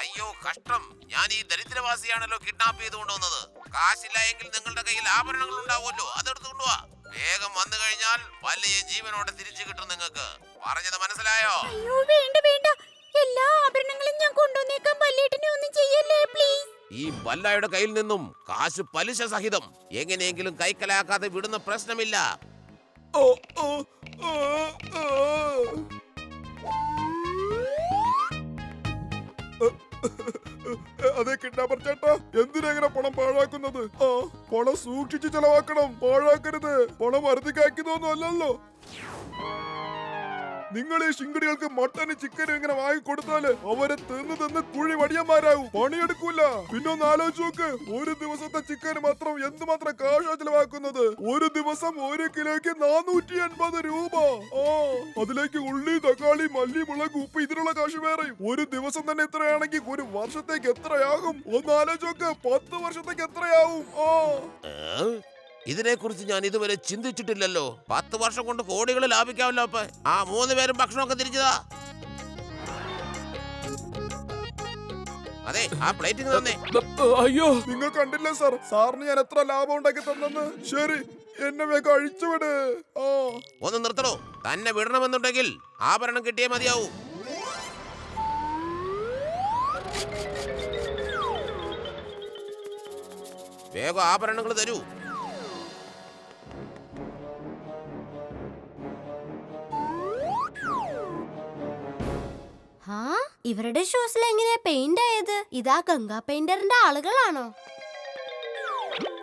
അയ്യോ കഷ്ടം, ഞാൻ ഈ ദരിദ്രവാസിയാണല്ലോ കിഡ്നാപ്പ് ചെയ്ത് കൊണ്ടുവന്നത്. കാശില്ല എങ്കിൽ നിങ്ങളുടെ കയ്യിൽ ആഭരണങ്ങൾ ഉണ്ടാവുമല്ലോ, അതെടുത്ത് കൊണ്ടുപോവാ. വേഗം വന്നു കഴിഞ്ഞാൽ വലിയ ജീവനോടെ തിരിച്ചു കിട്ടും നിങ്ങൾക്ക്. പറഞ്ഞത് മനസ്സിലായോ? അയ്യോ വേണ്ട വേണ്ട, എല്ലാ ആഭരണങ്ങളും ഞാൻ കൊണ്ടുവന്നേക്കാം. ബല്ലേട്ടനെ ഒന്നും ചെയ്യല്ലേ പ്ലീസ്. ഈ ബല്ലായുടെ കയ്യിൽ നിന്നും കാശ് പലിശ സഹിതം എങ്ങനെയെങ്കിലും കൈക്കലാക്കാതെ വിടുന്ന പ്രശ്നമില്ല. അതെ കിഡ്നാപ്പർ ചേട്ടാ, എന്തിനെങ്ങനെ പണം പാഴാക്കുന്നത്? പണം സൂക്ഷിച്ച് ചെലവാക്കണം, പാഴാക്കരുത്. പണം വർദ്ധിക്കാക്കിയതൊന്നും അല്ലല്ലോ. നിങ്ങൾ ഈ ശിങ്കടികൾക്ക് മട്ടന് ചിക്കനും ഇങ്ങനെ വാങ്ങി കൊടുത്താല് അവരെ തിന്ന് കുഴി വടിയന്മാരാവും, പണിയെടുക്കൂല. പിന്നെ ഒന്ന് ആലോചിച്ച് നോക്ക്, ഒരു ദിവസത്തെ ചിക്കന് മാത്രം എന്തുമാത്രം കാശാ ചെലവാക്കുന്നത്. ഒരു ദിവസം 1 കിലോയ്ക്ക് 480 രൂപ. അതിലേക്ക് ഉള്ളി, തക്കാളി, മല്ലി, മുളക്, ഉപ്പ്, ഇതിനുള്ള കാശ് വേറെയും. ഒരു ദിവസം തന്നെ ഇത്രയാണെങ്കിൽ ഒരു വർഷത്തേക്ക് എത്രയാകും? ഒന്ന് ആലോചിച്ച് നോക്ക്, 10 വർഷത്തേക്ക് എത്രയാവും? ഇതിനെക്കുറിച്ച് ഞാൻ ഇതുവരെ ചിന്തിച്ചിട്ടില്ലല്ലോ. 10 വർഷം കൊണ്ട് കോടികൾ ലാഭിക്കാമല്ലോ. അപ്പൊ ആ 3 പേരും ഭക്ഷണമൊക്കെ തിരിച്ചതാ. അതെ, ആ പ്ലേറ്റിംഗ് തന്നെ. അയ്യോ, നിങ്ങൾ കണ്ടില്ല സാർ, സാറിന് ഞാൻ എത്ര ലാഭം ഉണ്ടാക്കി തന്നെന്ന്. ശരി, എന്നെ വേഗം അഴിച്ചുവിട്. ഒന്ന് നിർത്തണോ? തന്നെ വിടണമെന്നുണ്ടെങ്കിൽ ആഭരണം കിട്ടിയേ മതിയാവൂ. വേഗം ആഭരണങ്ങൾ തരൂ. ഇവരുടെ ഷൂസിൽ എങ്ങനെയാ പെയിന്റ് ആയത്? ഇതാ ഗംഗാ പെയിന്ററിന്റെ ആളുകളാണോ?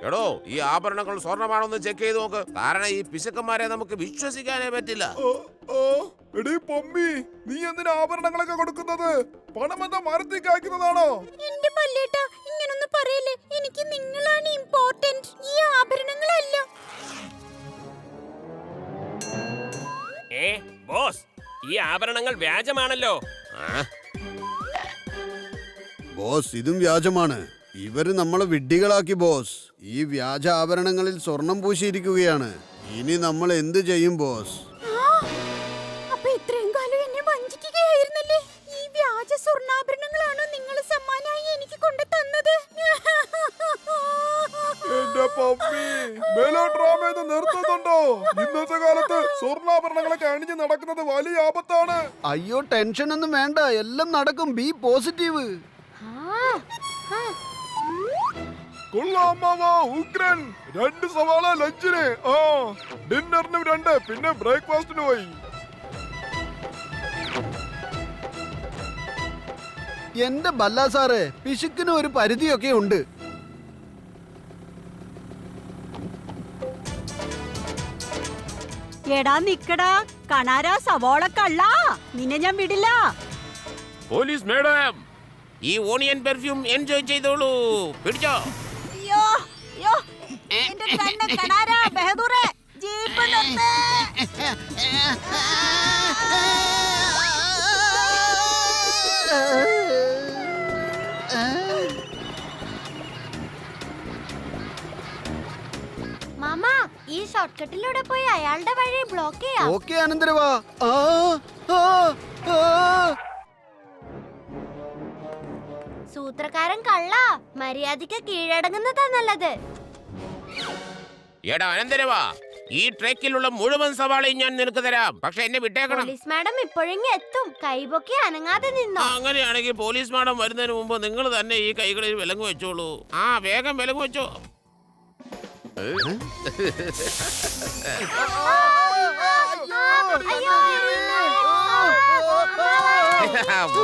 എടോ, ഈ ആഭരണങ്ങൾ സ്വർണ്ണമാണോന്ന് ചെക്ക് ചെയ്ത് നോക്ക്. കാരണം ഈ പിശുക്കന്മാരെ നമുക്ക് വിശ്വസിക്കാനേ പറ്റില്ല. എടീ പൊമ്മി, നീ എന്തിനാ ആഭരണങ്ങളൊക്കെ കൊടുക്കുന്നത്? പണം എന്താ മരത്തിൽ കായ്ക്കുന്നതാണോ? എന്റെ പല്ലേട്ടാ, ഇങ്ങനൊന്നും പറയല്ലേ. എനിക്ക് നിങ്ങളാണ് ഇമ്പോർട്ടന്റ്, ഈ ആഭരണങ്ങളല്ല. ബോസ്, ഈ ആഭരണങ്ങൾ വ്യാജമാണല്ലോ. ബോസ്, ഇതും വ്യാജമാണ്. ഇവര് നമ്മളെ വിഡ്ഢികളാക്കി ബോസ്. ഈ വ്യാജ ആഭരണങ്ങളിൽ സ്വർണം പൂശിയിരിക്കുകയാണ്. ഇനി നമ്മൾ എന്ത് ചെയ്യും ബോസ്? അപ്പൊ ഇത്രയും കാലം എന്നെ വഞ്ചിക്കുകയായിരുന്നല്ലേ? ഈ വ്യാജ സ്വർണ്ണാഭരണങ്ങളാണോ നിങ്ങൾ സമ്മാനമായി എനിക്ക് കൊണ്ടു തന്നത്? എന്റെ പമ്മി, മെലോഡ്രാമ നിർത്തുന്നുണ്ടോ? ഇന്നത്തെ കാലത്ത് സ്വർണ്ണാഭരണങ്ങളൊക്കെ അണിഞ്ഞ് നടക്കുന്നത് വലിയ ആപത്താണ്. അയ്യോ, ടെൻഷൻ ഒന്നും വേണ്ട, എല്ലാം നടക്കും. B positive. ഉഗ്രൻ 2 സവാള ലഞ്ചിന്, ഡിന്നറിനും 2, പിന്നെ ബ്രേക്ക്ഫാസ്റ്റിന് പോയി. എന്റെ ബല്ല സാറേ, പിശുക്കിന് ഒരു പരിധിയൊക്കെ ഉണ്ട്. എടാ നിക്കടാ, കണാര സവോള കള്ള, നിന്നെ ഞാൻ വിടില്ല. പോലീസ് മേഡം, ഈ ഓണിയൻ പെർഫ്യൂം എൻജോയ് ചെയ്തോളൂ. പിടിച്ചോ. അയ്യോ അയ്യോ, എന്റെ കണ്ണ് കണാര ബഹദൂറെ, ജീപ്പ് നിർത്ത്. മാമ, ഈ ഷോർട്ട് കട്ടിലൂടെ പോയി അയാളുടെ വഴി ബ്ലോക്ക് ചെയ്യാം. ഓക്കെ അനന്തരവാ. സൂത്രക്കാരൻ കള്ള, മര്യാദയ്ക്ക് കീഴടങ്ങുന്നതാ നല്ലത്. എടാ അനന്തരവാ, ഈ ട്രക്കിലുള്ള മുഴുവൻ സവാളയും ഞാൻ നിനക്ക് തരാം. പക്ഷെ എന്നെ വിട്ടേക്കണം. പോലീസ് മാഡം ഇപ്പോഴെങ്ങ് എത്തും. കൈപൊക്കി അനങ്ങാതെ നിന്നോ. അങ്ങനെയാണെങ്കിൽ പോലീസ് മാഡം വരുന്നതിന് മുമ്പ് നിങ്ങൾ തന്നെ ഈ കൈകളിൽ വിലങ്ങ് വെച്ചോളൂ. വേഗം വിലങ്ങ് വെച്ചോ.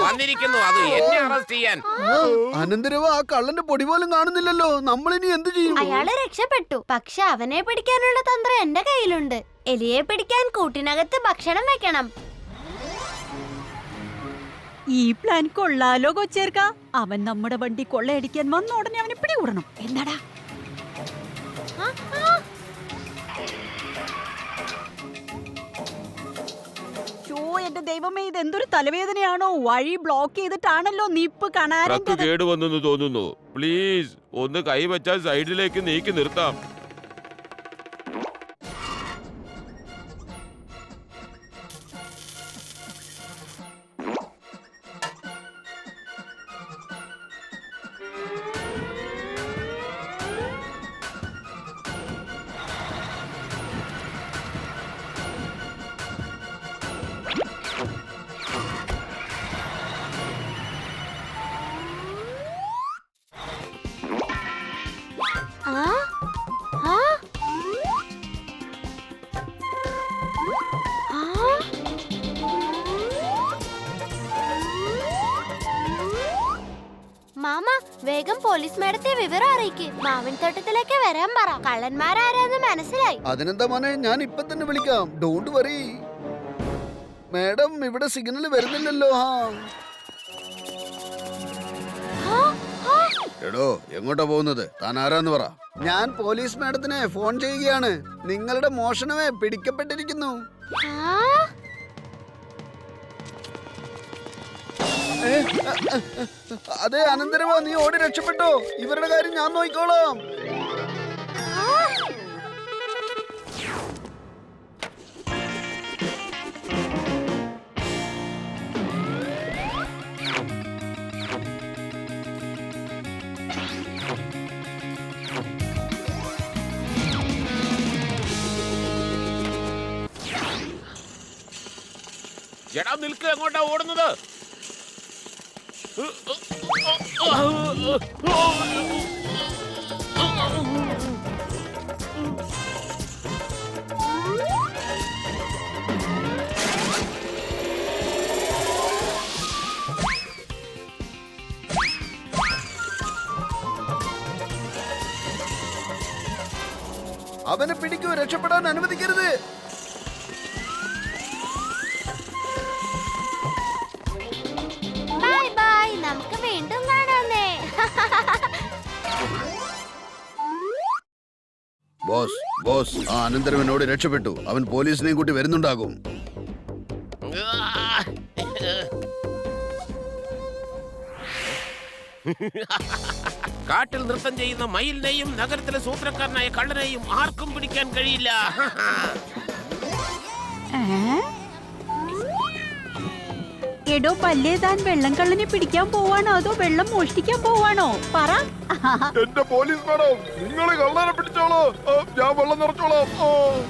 വന്നിരിക്കുന്നു, അത് എന്നെ അറസ്റ്റ് ചെയ്യാൻ. അനന്തരവ, ആ കള്ളന്റെ പൊടി പോലും കാണുന്നില്ലല്ലോ. നമ്മളിനി എന്ത് ചെയ്യും? അയാള് രക്ഷപ്പെട്ടു. പക്ഷെ അവനെ പിടിക്കാനുള്ള തന്ത്രം എന്റെ കയ്യിലുണ്ട്. എലിയെ പിടിക്കാൻ കൂട്ടിനകത്ത് ഭക്ഷണം വെക്കണം. ഈ പ്ലാൻ കൊള്ളാലോ കൊച്ചേർക്ക. അവൻ നമ്മുടെ വണ്ടി കൊള്ളയടിക്കാൻ വന്ന ഉടനെ അവനെ പിടികൂടണം. എന്താടാ? എന്റെ ദൈവമേ, ഇത് എന്തൊരു തലവേദനയാണോ? വഴി ബ്ലോക്ക് ചെയ്തിട്ടാണല്ലോ നീപ്പ് കണാരന്റെ. കേടുവന്നെന്ന് തോന്നുന്നു. പ്ലീസ് ഒന്ന് കൈവച്ചാൽ സൈഡിലേക്ക് നീക്കി നിർത്താം. മാമ വേഗം പോലീസ് മേഡത്തെ വിവരം അറിയിക്ക്. മാവിൻ തോട്ടത്തിലേക്ക് വരാൻ പറ. കള്ളന്മാരാരാന്ന് മനസ്സിലായി. അതിനെന്താ മോനെ, ഞാൻ ഇപ്പൊ തന്നെ വിളിക്കാം. Don't worry. മാഡം, ഇവിടെ സിഗ്നൽ വരുന്നില്ലല്ലോ. എടോ, എങ്ങോട്ടാ പോകുന്നത്? താൻ ആരാന്ന് പറ. ഞാൻ പോലീസ് മാഡത്തിനെ ഫോൺ ചെയ്യുകയാണ്. നിങ്ങളുടെ മോഷണമേ പിടിക്കപ്പെട്ടിരിക്കുന്നു. അതെ അനന്തരവോ, നീ ഓടി രക്ഷപ്പെട്ടോ. ഇവരുടെ കാര്യം ഞാൻ നോക്കിക്കോളാം. എടാ നിൽക്ക്, എങ്ങോട്ടാ ഓടുന്നത്? അവനെ പിടിക്കൂ, രക്ഷപ്പെടാൻ അനുവദിക്കരുത്. ബൈ ബൈ, നമുക്ക് വീണ്ടും കാണാന്നേ. ബോസ്, ബോസ്, ആ അനന്തരവനോട് രക്ഷപ്പെട്ടു. അവൻ പോലീസിനെയും കൂട്ടി വരുന്നുണ്ടാകും. കാട്ടിൽ നൃത്തം ചെയ്യുന്ന മയിലിനെയും നഗരത്തിലെ സൂത്രക്കാരനായ കള്ളനെയും ആർക്കും പിടിക്കാൻ കഴിയില്ല. എടോ പല്ലേ, താൻ വെള്ളം കള്ളനെ പിടിക്കാൻ പോവാണോ അതോ വെള്ളം മോഷ്ടിക്കാൻ പോവാണോ? പറ. എന്റെ പോലീസ് മാഡം, നിങ്ങൾ കള്ളനെ പിടിച്ചോളൂ, ഞാൻ വെള്ളം നിറച്ചോളാം.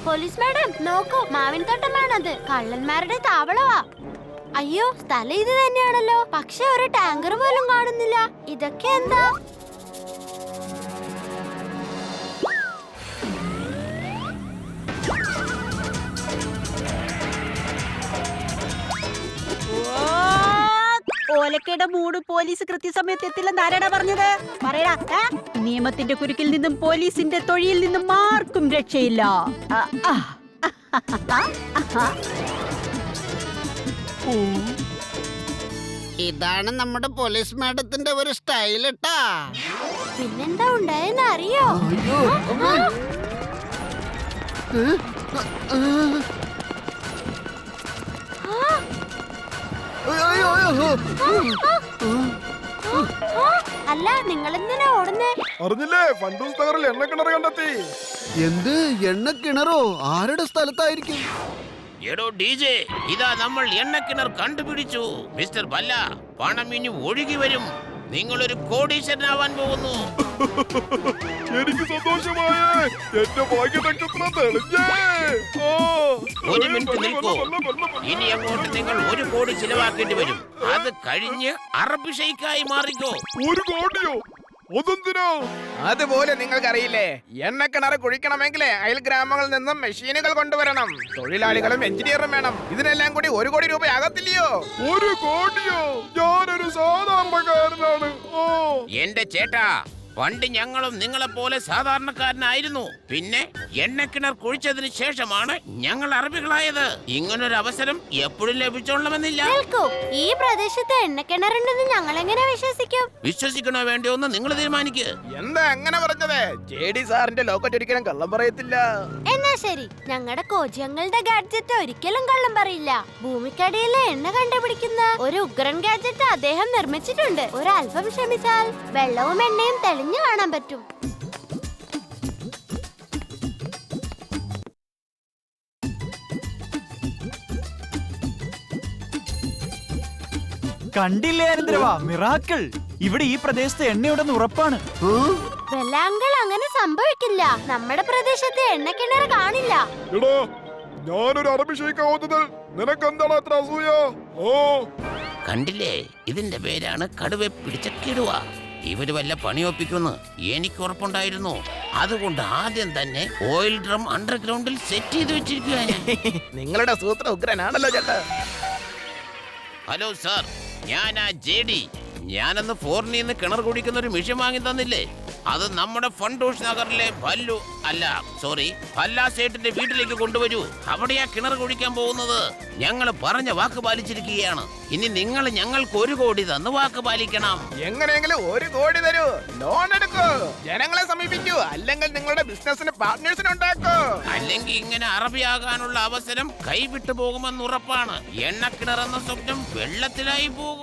പോലീസ് മാഡം നോക്കൂ, മാവിൻ തോട്ടമാണത്. കള്ളന്മാരുടെ താവളവാ. അയ്യോ, സ്ഥലം ഇത് തന്നെയാണല്ലോ. പക്ഷെ ഒരു ടാങ്കർ പോലും കാണുന്നില്ല. ഇതൊക്കെ എന്താ? ഓലക്കയുടെ മൂട് പോലീസ് കൃത്യസമയത്ത് എത്തില്ലെന്ന് ആരാടാ പറഞ്ഞത്? പറയടാ. നിയമത്തിന്റെ കുരുക്കിൽ നിന്നും പോലീസിന്റെ തൊഴിയിൽ നിന്നും ആർക്കും രക്ഷയില്ല. ഇതാണ് നമ്മുടെ പോലീസ് മാഡത്തിന്റെ ഒരു സ്റ്റൈൽ ഇട്ടാ. പിന്നെന്താ ഉണ്ടായെന്ന് അറിയോ? അല്ല, നിങ്ങൾ എന്തിനാ ഓടുന്നേ? അറിഞ്ഞില്ലേ, ഫണ്ടൂസ് നഗറിൽ എണ്ണക്കിണർ കണ്ടെത്തി. എന്ത് എണ്ണക്കിണറോ? ആരുടെ സ്ഥലത്തായിരിക്കും? എടോ DJ, ഇതാ നമ്മൾ എണ്ണക്കിണർ കണ്ടുപിടിച്ചു. മിസ്റ്റർ ബല്ല, പണം ഇനി ഒഴുകി വരും. നിങ്ങളൊരു കോടീശ്വരനാവാൻ പോകുന്നു. എനിക്ക് സന്തോഷമായ എന്റെ ഭാഗ്യനക്ഷത്രം തെളിഞ്ഞേ. ഒരു മിനിറ്റ് നിൽക്കൂ. ഇനി അങ്ങോട്ട് നിങ്ങൾ 1 കോടി ചിലവാക്കേണ്ടി വരും. അത് കഴിഞ്ഞ് അറബ് ഷെയ്ഖായി മാറിക്കോ. 1 കോടിയോ? അതെന്തിനാ? അതുപോലെ നിങ്ങൾക്കറിയില്ലേ, എണ്ണക്കിണർ കുഴിക്കണമെങ്കിൽ അയൽ ഗ്രാമങ്ങളിൽ നിന്നും മെഷീനുകൾ കൊണ്ടുവരണം. തൊഴിലാളികളും എഞ്ചിനീയറും വേണം. ഇതിനെല്ലാം കൂടി 1 കോടി രൂപ ആകത്തില്ലയോ? 1 കോടിയോ? ഞാനൊരു സാധാരണക്കാരനാണ്. എന്റെ ചേട്ടാ, പണ്ട് ഞങ്ങളും നിങ്ങളെപ്പോലെ സാധാരണക്കാരനായിരുന്നു. പിന്നെ എണ്ണക്കിണർ കുഴിച്ചതിന് ശേഷമാണ് ഞങ്ങൾ അറബികളായത്. ഇങ്ങനൊരു അവസരം എപ്പോഴും ലഭിച്ചോളണമെന്നില്ല. കേൾക്കൂ, ഈ പ്രദേശത്ത് എണ്ണക്കിണറുണ്ടെന്ന് ഞങ്ങൾ എങ്ങനെ വിശ്വസിക്കും? വിശ്വസിക്കണോ വേണ്ടയോ എന്ന് നിങ്ങൾ തീരുമാനിക്ക്. എന്താ അങ്ങനെ പറഞ്ഞത്? JD സാറിന്റെ ലോക്കറ്റ് ഒരിക്കലും കള്ളം പറയത്തില്ല. എന്നാ ശരി, ഞങ്ങളുടെ കോച്ചിയങ്ങളുടെ ഗാഡ്ജറ്റ് ഒരിക്കലും കള്ളം പറയില്ല. ഭൂമിക്കടിയിലെ എണ്ണ കണ്ടുപിടിക്കുന്ന ഒരു ഉഗ്രൻ ഗാഡ്ജറ്റ് അദ്ദേഹം നിർമ്മിച്ചിട്ടുണ്ട്. ഒരല്പം ശ്രമിച്ചാൽ വെള്ളവും എണ്ണയും തെളിഞ്ഞു കാണാൻ പറ്റും. കണ്ടില്ലേ അനന്തരവാ, മിറാക്കിൾ! ഇവിടെ ഈ പ്രദേശത്ത് എണ്ണയുണ്ടെന്ന് ഉറപ്പാണ്. വെല്ലാങ്കൾ അങ്ങനെ സംഭവിക്കില്ല. നമ്മുടെ പ്രദേശത്ത് എണ്ണക്കിണർ കാണില്ല. എടാ, ഞാനൊരു അറബി ഷെയ്ഖാവുന്നതിൽ നിനക്കെന്താണ് അത്ര അസൂയ? കണ്ടില്ലേ, ഇതിന്റെ പേരാണ് കടുവെ പിടിച്ച കിടുവ. ഇവര് വല്ല പണിയൊപ്പിക്കുമെന്ന് എനിക്ക് ഉറപ്പുണ്ടായിരുന്നു. അതുകൊണ്ട് ആദ്യം തന്നെ ഓയിൽ ഡ്രം അണ്ടർഗ്രൗണ്ടിൽ സെറ്റ് ചെയ്ത് വെച്ചിരിക്കുകയാണ്. നിങ്ങളുടെ സൂത്ര ഉഗ്രനാണല്ലോ ചേട്ടാ. ഹലോ സാർ, ഞാനാ JD. ഞാനന്ന് ഫോറിനിൽ നിന്ന് കിണർ കുടിക്കുന്ന ഒരു മിഷൻ വാങ്ങി തന്നില്ലേ? അത് നമ്മുടെ ഫണ്ടൂഷ് നഗറിലെ ഭല്ലാ സേട്ടിന്റെ വീട്ടിലേക്ക് കൊണ്ടുവരൂ. അവിടെയാ കിണർ കുടിക്കാൻ പോകുന്നത്. ഞങ്ങൾ പറഞ്ഞ വാക്ക് പാലിച്ചിരിക്കുകയാണ്. ഇനി നിങ്ങൾ ഞങ്ങൾക്ക് 1 കോടി തന്ന് വാക്ക് പാലിക്കണം. എങ്ങനെയെങ്കിലും 1 കോടി തരൂ. ലോൺ എടുക്കൂ, ജനങ്ങളെ സമീപിക്കൂ, അല്ലെങ്കിൽ നിങ്ങളുടെ ബിസിനസിന് പാർട്ട്നേഴ്സിനെ ഉണ്ടാക്കൂ. അല്ലെങ്കിൽ ഇങ്ങനെ അറബിയാകാനുള്ള അവസരം കൈവിട്ടു പോകുമെന്ന് ഉറപ്പാണ്. എണ്ണക്കിണർ എന്ന സ്വപ്നം വെള്ളത്തിലായി പോകും.